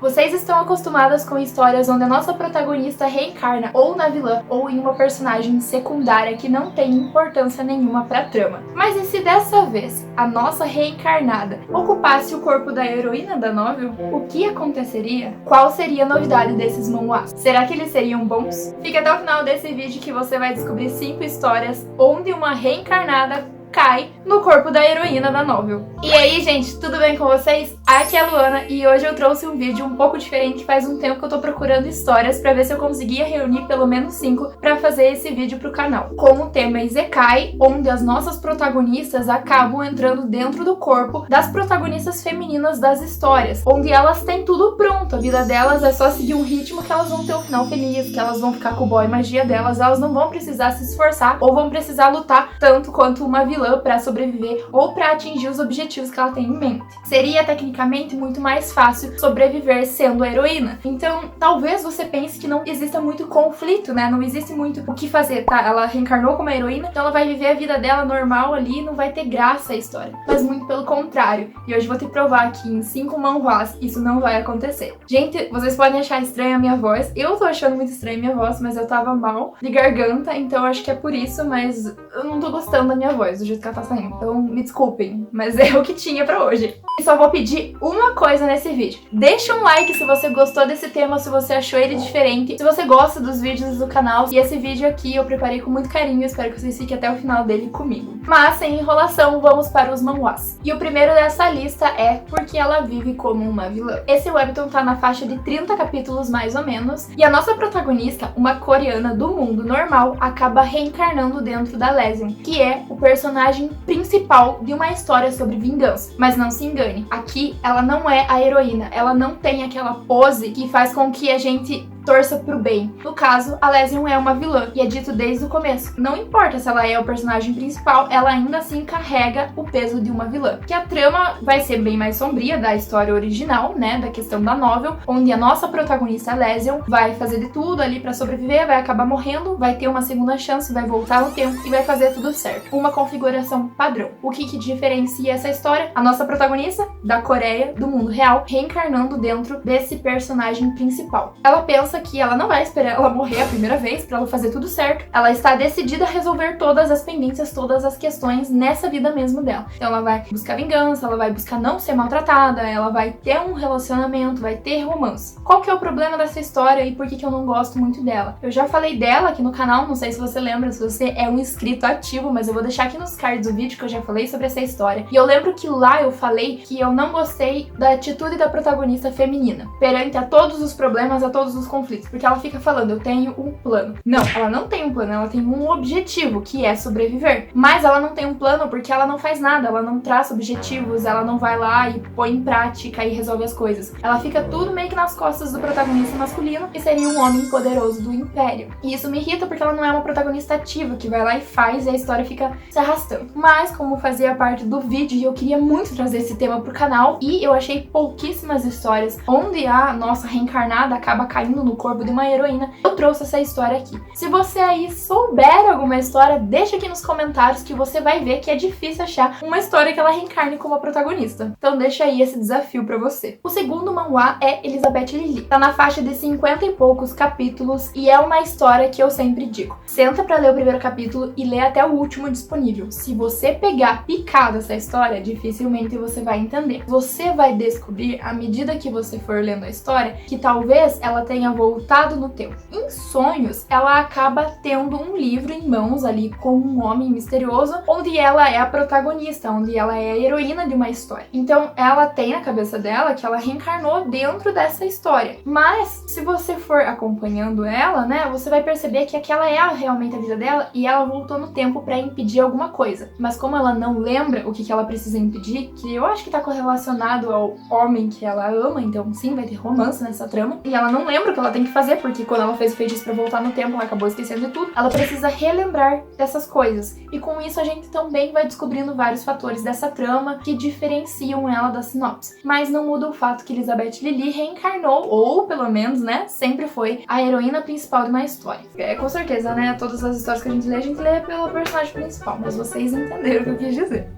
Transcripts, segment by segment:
Vocês estão acostumadas com histórias onde a nossa protagonista reencarna ou na vilã ou em uma personagem secundária que não tem importância nenhuma pra trama. Mas e se dessa vez a nossa reencarnada ocupasse o corpo da heroína da novel? O que aconteceria? Qual seria a novidade desses manhwas? Será que eles seriam bons? Fica até o final desse vídeo que você vai descobrir 5 histórias onde uma reencarnada cai no corpo da heroína da novel. E aí, gente, tudo bem com vocês? Aqui é a Luana e hoje eu trouxe um vídeo um pouco diferente, que faz um tempo que eu tô procurando histórias pra ver se eu conseguia reunir pelo menos 5 pra fazer esse vídeo pro canal. Com o tema Isekai, onde as nossas protagonistas acabam entrando dentro do corpo das protagonistas femininas das histórias, onde elas têm tudo pronto, a vida delas é só seguir um ritmo que elas vão ter um final feliz, que elas vão ficar com o boy magia delas, elas não vão precisar se esforçar ou vão precisar lutar tanto quanto uma vilã para sobreviver ou para atingir os objetivos que ela tem em mente. Seria tecnicamente muito mais fácil sobreviver sendo a heroína. Então, talvez você pense que não exista muito conflito, né? Não existe muito o que fazer, tá? Ela reencarnou como a heroína, então ela vai viver a vida dela normal ali e não vai ter graça a história. Mas muito pelo contrário. E hoje vou te provar que em 5 manhwas isso não vai acontecer. Gente, vocês podem achar estranha a minha voz. Eu tô achando muito estranha a minha voz, mas eu tava mal de garganta, então acho que é por isso, mas eu não tô gostando da minha voz, do jeito que ela tá saindo. Então, me desculpem, mas é o que tinha pra hoje. E só vou pedir uma coisa nesse vídeo. Deixa um like se você gostou desse tema, se você achou ele diferente, se você gosta dos vídeos do canal. E esse vídeo aqui eu preparei com muito carinho, espero que vocês fiquem até o final dele comigo. Mas, sem enrolação, vamos para os manhwas. E o primeiro dessa lista é Porque Ela Vive Como Uma Vilã. Esse webtoon tá na faixa de 30 capítulos, mais ou menos, e a nossa protagonista, uma coreana do mundo normal, acaba reencarnando dentro da Lesion, que é o personagem principal de uma história sobre vingança. Mas não se engane, aqui ela não é a heroína, ela não tem aquela pose que faz com que a gente torça pro bem. No caso, a Lesion é uma vilã, e é dito desde o começo. Não importa se ela é o personagem principal, ela ainda assim carrega o peso de uma vilã. Que a trama vai ser bem mais sombria da história original, né, da questão da novel, onde a nossa protagonista, a Lesion, vai fazer de tudo ali pra sobreviver, vai acabar morrendo, vai ter uma segunda chance, vai voltar no tempo e vai fazer tudo certo. Uma configuração padrão. O que diferencia essa história? A nossa protagonista, da Coreia, do mundo real, reencarnando dentro desse personagem principal. Ela pensa que ela não vai esperar ela morrer a primeira vez pra ela fazer tudo certo. Ela está decidida a resolver todas as pendências, todas as questões nessa vida mesmo dela. Então ela vai buscar vingança, ela vai buscar não ser maltratada, ela vai ter um relacionamento, vai ter romance. Qual que é o problema dessa história e por que eu não gosto muito dela? Eu já falei dela aqui no canal, não sei se você lembra, se você é um inscrito ativo, mas eu vou deixar aqui nos cards do vídeo que eu já falei sobre essa história. E eu lembro que lá eu falei que eu não gostei da atitude da protagonista feminina perante a todos os problemas, a todos os conflitos. Porque ela fica falando, eu tenho um plano. Não, ela não tem um plano, ela tem um objetivo, que é sobreviver. Mas ela não tem um plano porque ela não faz nada, ela não traça objetivos, ela não vai lá e põe em prática e resolve as coisas. Ela fica tudo meio que nas costas do protagonista masculino, que seria um homem poderoso do império. E isso me irrita porque ela não é uma protagonista ativa, que vai lá e faz e a história fica se arrastando. Mas, como fazia parte do vídeo e eu queria muito trazer esse tema pro canal, e eu achei pouquíssimas histórias onde a nossa reencarnada acaba caindo no corpo de uma heroína, eu trouxe essa história aqui. Se você aí souber alguma história, deixa aqui nos comentários que você vai ver que é difícil achar uma história que ela reencarne como a protagonista. Então deixa aí esse desafio pra você. O segundo manhwa é Elizabeth Lily. Tá na faixa de 50 e poucos capítulos e é uma história que eu sempre digo. Senta pra ler o primeiro capítulo e lê até o último disponível. Se você pegar picado essa história, dificilmente você vai entender. Você vai descobrir, à medida que você for lendo a história, que talvez ela tenha voltado no tempo. Em sonhos, ela acaba tendo um livro em mãos ali com um homem misterioso, onde ela é a protagonista, onde ela é a heroína de uma história. Então, ela tem na cabeça dela que ela reencarnou dentro dessa história. Mas, se você for acompanhando ela, né, você vai perceber que aquela é realmente a vida dela e ela voltou no tempo pra impedir alguma coisa. Mas como ela não lembra o que ela precisa impedir, que eu acho que tá correlacionado ao homem que ela ama, então sim, vai ter romance nessa trama, e ela não lembra o que ela tem que fazer, porque quando ela fez o feitiço pra voltar no tempo, ela acabou esquecendo de tudo. Ela precisa relembrar dessas coisas. E com isso a gente também vai descobrindo vários fatores dessa trama que diferenciam ela da sinopse. Mas não muda o fato que Elizabeth Lily reencarnou, ou pelo menos, né, sempre foi a heroína principal de uma história. Com certeza, né, todas as histórias que a gente lê pelo personagem principal, mas vocês entenderam o que eu quis dizer.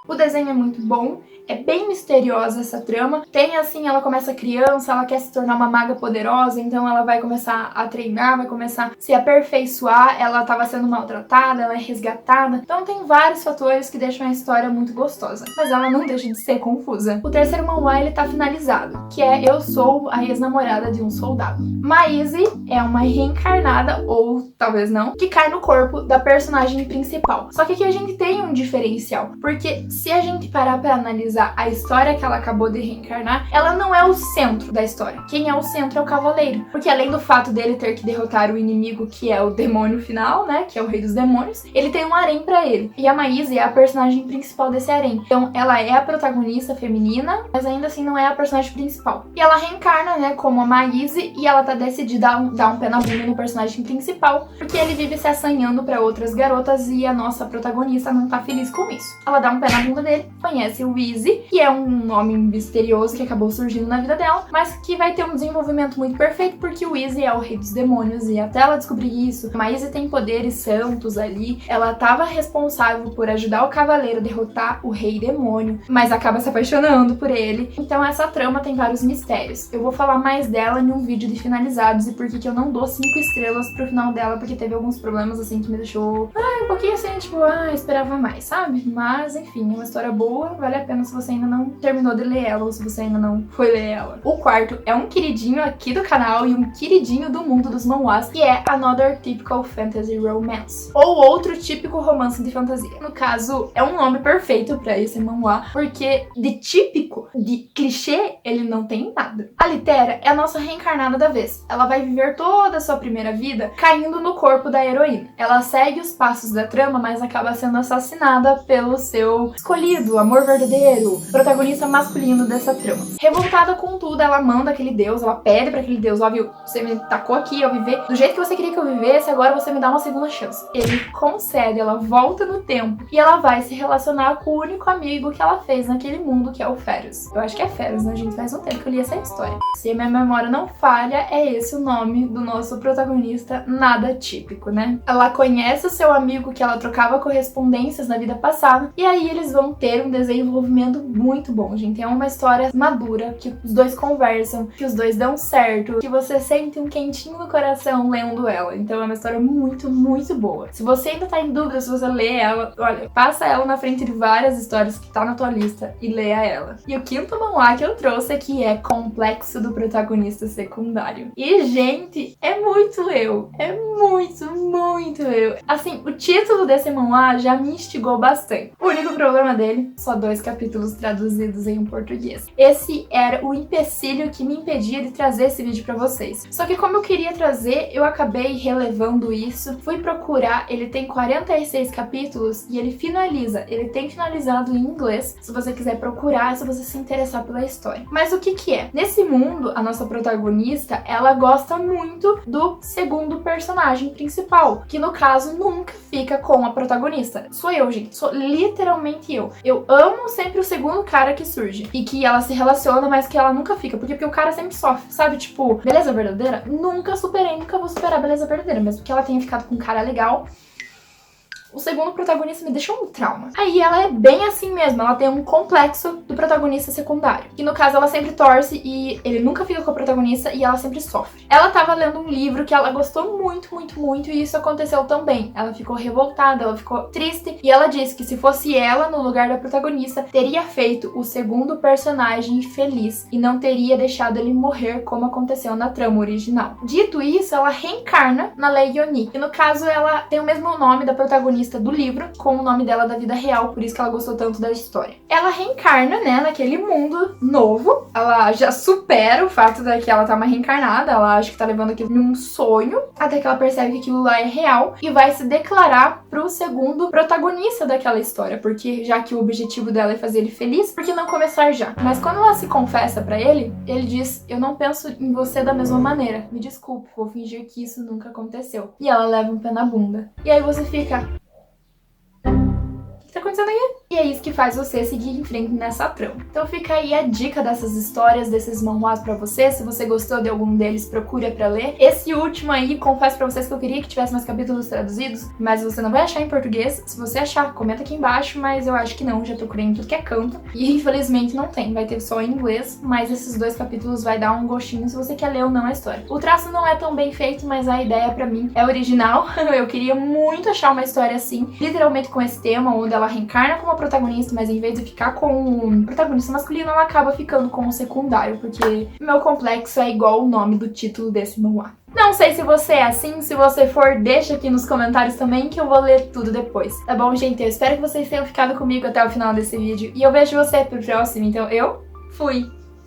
O desenho é muito bom, É bem misteriosa essa trama. Tem assim, ela começa criança, ela quer se tornar uma maga poderosa, então ela vai começar a treinar, vai começar a se aperfeiçoar, ela estava sendo maltratada, ela é resgatada. Então tem vários fatores que deixam a história muito gostosa, mas ela não deixa de ser confusa. O terceiro manhwa, ele tá finalizado, que é Eu Sou a Ex-Namorada de um Soldado. Maize é uma reencarnada, ou talvez não, que cai no corpo da personagem principal. Só que aqui a gente tem um diferencial, porque se a gente parar pra analisar a história que ela acabou de reencarnar, ela não é o centro da história. Quem é o centro é o Cavaleiro, porque além do fato dele ter que derrotar o inimigo, que é o demônio final, né, que é o rei dos demônios, ele tem um harém pra ele. E a Maize é a personagem principal desse harém. Então ela é a protagonista feminina, mas ainda assim não é a personagem principal. E ela reencarna, né, como a Maize, e ela tá decidida a dar um pé na bunda no personagem principal, porque ele vive se assanhando pra outras garotas e a nossa protagonista não tá feliz com isso. Ela dá um pé na bunda dele, conhece o Easy, que é um nome misterioso que acabou surgindo na vida dela, mas que vai ter um desenvolvimento muito perfeito, porque o Easy é o rei dos demônios, e até ela descobrir isso, a Maize tem poderes santos ali, ela tava responsável por ajudar o cavaleiro a derrotar o rei demônio, mas acaba se apaixonando por ele. Então essa trama tem vários mistérios. Eu vou falar mais dela em um vídeo de finalizados e por que eu não dou 5 estrelas pro final dela, porque teve alguns problemas assim que me deixou um pouquinho assim, tipo, esperava mais, sabe? Mas enfim, é uma história boa, vale a pena se você ainda não terminou de ler ela ou se você ainda não foi ler ela. O quarto é um queridinho aqui do canal e um queridinho do mundo dos manhwas, que é Another Typical Fantasy Romance, ou outro típico romance de fantasia. No caso, é um nome perfeito pra esse manhwa, porque de típico, de clichê, ele não tem nada. A Litera é a nossa reencarnada da vez. Ela vai viver toda a sua primeira vida caindo no corpo da heroína. Ela segue os passos da trama, mas acaba sendo assassinada pelo seu escolhido, amor verdadeiro, protagonista masculino dessa trama. Revoltada com tudo, ela manda aquele deus, ela pede pra aquele deus, ó, viu, você me tacou aqui, eu viver do jeito que você queria que eu vivesse, agora você me dá uma segunda chance. Ele concede, ela volta no tempo e ela vai se relacionar com o único amigo que ela fez naquele mundo, que é o Ferus. Eu acho que é Ferus, né, gente? Faz um tempo que eu li essa história. Se a minha memória não falha, é esse o nome do nosso protagonista nada típico, né? Ela conhece o seu amigo que ela trocava correspondências na vida passada, e aí eles vão ter um desenvolvimento muito bom, gente. É uma história madura, que os dois conversam, que os dois dão certo, que você sente um quentinho no coração lendo ela. Então é uma história muito, muito boa. Se você ainda tá em dúvida se você lê ela, olha, passa ela na frente de várias histórias que tá na tua lista e leia ela. E o quinto manhwa que eu trouxe aqui é Complexo do Protagonista Secundário. E, gente, é muito eu. É muito, muito eu. Assim, o título desse manhwa já me instigou bastante. O único problema dele, só 2 capítulos traduzidos em português. Esse era o empecilho que me impedia de trazer esse vídeo pra vocês. Só que como eu queria trazer, eu acabei relevando isso, fui procurar, ele tem 46 capítulos e ele finaliza, ele tem finalizado em inglês, se você quiser procurar, se você se interessar pela história. Mas o que que é? Nesse mundo, a nossa protagonista, ela gosta muito do segundo personagem principal, que no caso nunca fica com a protagonista. Sou eu, gente, sou literalmente eu. Eu amo sempre o segundo cara que surge e que ela se relaciona, mas que ela nunca fica, porque o cara sempre sofre, sabe? Tipo, beleza verdadeira? Nunca superei, nunca vou superar a beleza verdadeira, mesmo que ela tenha ficado com um cara legal. O segundo protagonista me deixou um trauma. Aí ela é bem assim mesmo, ela tem um complexo do protagonista secundário. Que no caso ela sempre torce e ele nunca fica com a protagonista e ela sempre sofre. Ela tava lendo um livro que ela gostou muito, muito, muito e isso aconteceu também. Ela ficou revoltada, ela ficou triste e ela disse que se fosse ela no lugar da protagonista, teria feito o segundo personagem feliz e não teria deixado ele morrer como aconteceu na trama original. Dito isso, ela reencarna na Lei Yoni. E no caso ela tem o mesmo nome da protagonista do livro com o nome dela da vida real, por isso que ela gostou tanto da história. Ela reencarna, né, naquele mundo novo, ela já supera o fato de que ela tá uma reencarnada, ela acha que tá levando aquilo num sonho, até que ela percebe que aquilo lá é real e vai se declarar pro segundo protagonista daquela história, porque já que o objetivo dela é fazer ele feliz, por que não começar já? Mas quando ela se confessa pra ele, ele diz, eu não penso em você da mesma maneira, me desculpe, vou fingir que isso nunca aconteceu. E ela leva um pé na bunda. E aí você fica... O que tá acontecendo aí? e é isso que faz você seguir em frente nessa trama. Então fica aí a dica dessas histórias, desses manhwas pra você. Se você gostou de algum deles, procura pra ler. Esse último aí, confesso pra vocês que eu queria que tivesse mais capítulos traduzidos, mas você não vai achar em português. Se você achar, comenta aqui embaixo, mas eu acho que não, já procurei em tudo que é canto. E infelizmente não tem, vai ter só em inglês, mas esses 2 capítulos vai dar um gostinho se você quer ler ou não a história. O traço não é tão bem feito, mas a ideia pra mim é original. Eu queria muito achar uma história assim, literalmente com esse tema, onde ela reencarna como a protagonista, mas em vez de ficar com o protagonista masculino, ela acaba ficando com o secundário, porque meu complexo é igual o nome do título desse manhwa. Não sei se você é assim, se você for, deixa aqui nos comentários também que eu vou ler tudo depois. Tá bom, gente? Eu espero que vocês tenham ficado comigo até o final desse vídeo e eu vejo você pro próximo, então eu fui!